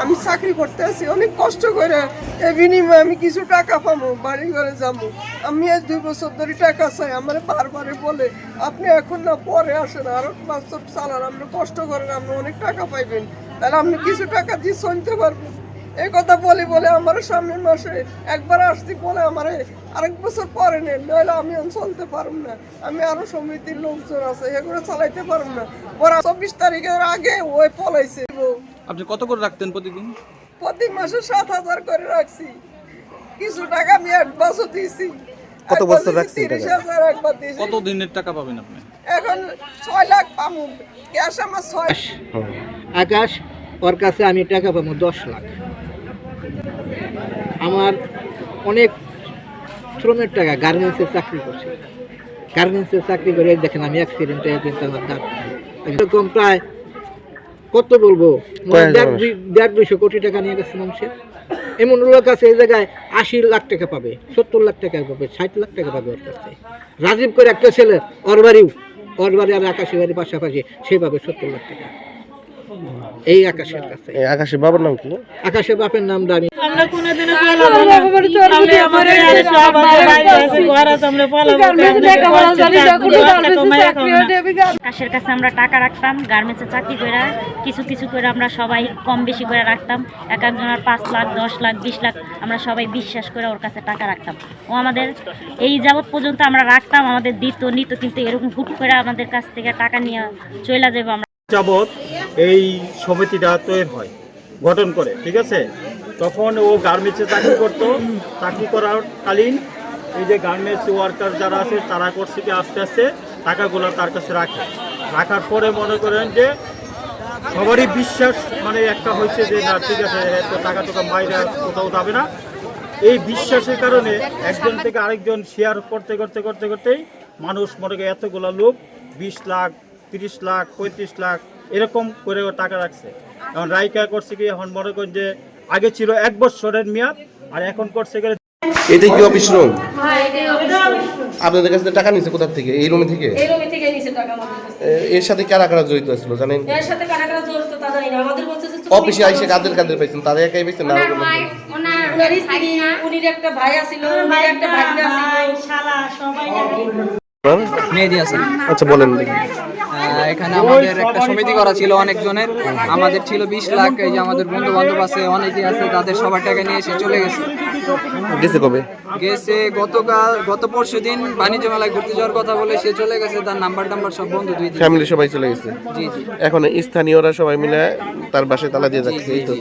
আমি চাকরি করতে আছি অনেক কষ্ট করে, এই বিনিময়ে আমি কিছু টাকা পাবো, বাড়ি ঘরে যাবো। আমি আজ 2 বছর ধরে টাকা চাই, আমার বারবারে বলে আপনি এখন না পরে আসেন, আরো 5 বছর চালান, আপনি কষ্ট করেন, আপনি অনেক টাকা পাইবেন, তাহলে আপনি কিছু টাকা দিয়ে চলতে পারবেন। এই কথা বলে বলে আমার সামনের মাসে একবার আসতে বলে আমার আরেক বছর পরে নেন, নইলে আমি চলতে পারব না। আমি আরো সমিতির লোকজন আছে, এগুলো চালাইতে পারব না। ওরা 24 তারিখের আগে ওই পলাইছে। আপনি কত করে রাখতেন প্রতিদিন? প্রতি মাসে 7,000 করে রাখছি, কিছু টাকা আমি অ্যাডভান্সও দিয়েছি। কত বছর রাখছেন টাকা? 30,000 একবার দিয়েছি। কত দিনের টাকা পাবেন আপনি? এখন 6 লাখ পাবো, ক্যাশ আমার 6। আকাশ, ওর কাছে আমি টাকা পাবো 10 লাখ। আমার অনেক শ্রমের টাকা, গার্মেন্টসের চাকরি করছে, গার্মেন্টসের চাকরি করে দেখেন আমি অ্যাক্সিডেন্টে কিন্তু আমার দাঁত এরকম প্রায় কত বলবো 1.5-2 কোটি টাকা নিয়ে গেছে মানুষের। এমন লোক আছে এই জায়গায় 80 লাখ টাকা পাবে, 70 লাখ টাকা পাবে, 60 লাখ টাকা পাবে ওর কাছে। রাজীব করে একটা ছেলে, ওর বাড়ি আর আকাশের বাড়ির পাশাপাশি, সে পাবে 70 লাখ টাকা এই আকাশের কাছে। এই আকাশের বাবার নাম কি? আকাশের বাপের নামটা আমি আমরা কোনোদিনও বলবো না। আমরা আমাদের সব বাইরে আছে, ঘর আছে, আমরা বলবো আকাশের কাছে আমরা টাকা রাখতাম, গার্মেন্টসে চাকরি করে কিছু কিছু করে আমরা সবাই কম বেশি করে রাখতাম। এক একজনের 5 লাখ, 10 লাখ, 20 লাখ আমরা সবাই বিশ্বাস করে ওর কাছে টাকা রাখতাম। ও আমাদের এই যাবৎ পর্যন্ত আমরা রাখতাম, আমাদের দিত নিত, কিন্তু এরকম হুট করে আমাদের কাছ থেকে টাকা নিয়ে চলে যাবো আমরা যাবৎ এই সমিতিটা তৈরি হয়, গঠন করে, ঠিক আছে। তখন ও গার্মেন্টসে চাকরি করতো, চাকরি করার কালীন এই যে গার্মেন্টস ওয়ার্কার যারা আছে তারা করছে কি আস্তে আস্তে টাকাগুলো তার কাছে রাখার পরে মনে করেন যে সবারই বিশ্বাস মানে একটা হয়েছে যে না ঠিক আছে, এত টাকা টাকা মাইরা কোথাও যাবে না। এই বিশ্বাসের কারণে একজন থেকে আরেকজন শেয়ার করতে করতে করতে করতেই মানুষ মনে করে এতগুলো লোক 20 লাখ, 30 লাখ, 35 লাখ এরকম করে টাকা রাখছে। এখন রাইকা করছে কি, এখন মনে করেন যে আগে ছিল 1 বছরের মেয়াদ, আর এখন করছে গেলে। এটা কি অফিস রুম? আপনাদের কাছে টাকা নিছে কোথা থেকে? এই রুমে থেকে? এই রুমে থেকে নিছে টাকা আমাদের কাছে। এর সাথে কারা কারা জড়িত ছিল জানেন? এর সাথে কারা কারা জড়িত তা জানি না। আমাদের বলছে যে অফিসে আইসে কাদের পাইছেন? তাদের একাই পাইছেন না? ওনার স্ত্রী, উনির একটা ভাই আছিল, উনির একটা ভাগ্নে আছিল, শালা সবাই মেহেদি হাসান। আচ্ছা বলেন। এখানে আমাদের একটা সমিতি করা ছিল অনেকজনের, আমাদের ছিল 20 লাখ। এই যে আমাদের বন্ধু বান্ধব আছে, অনেকেই আছে, তাদের সবার টাকা নিয়ে এসে চলে গেছে। গেছে কবে? গেছে গত পরশু দিন বাণিজ্য মেলায় ঘুরতে যাওয়ার কথা বলে সে চলে গেছে। তার নাম্বার সব বন্ধ, 2 দিন ফ্যামিলি সবাই চলে গেছে। জি জি। এখন স্থানীয়রা সবাই মিলে তার বাসায় তালা দিয়ে যাচ্ছে, এই তো।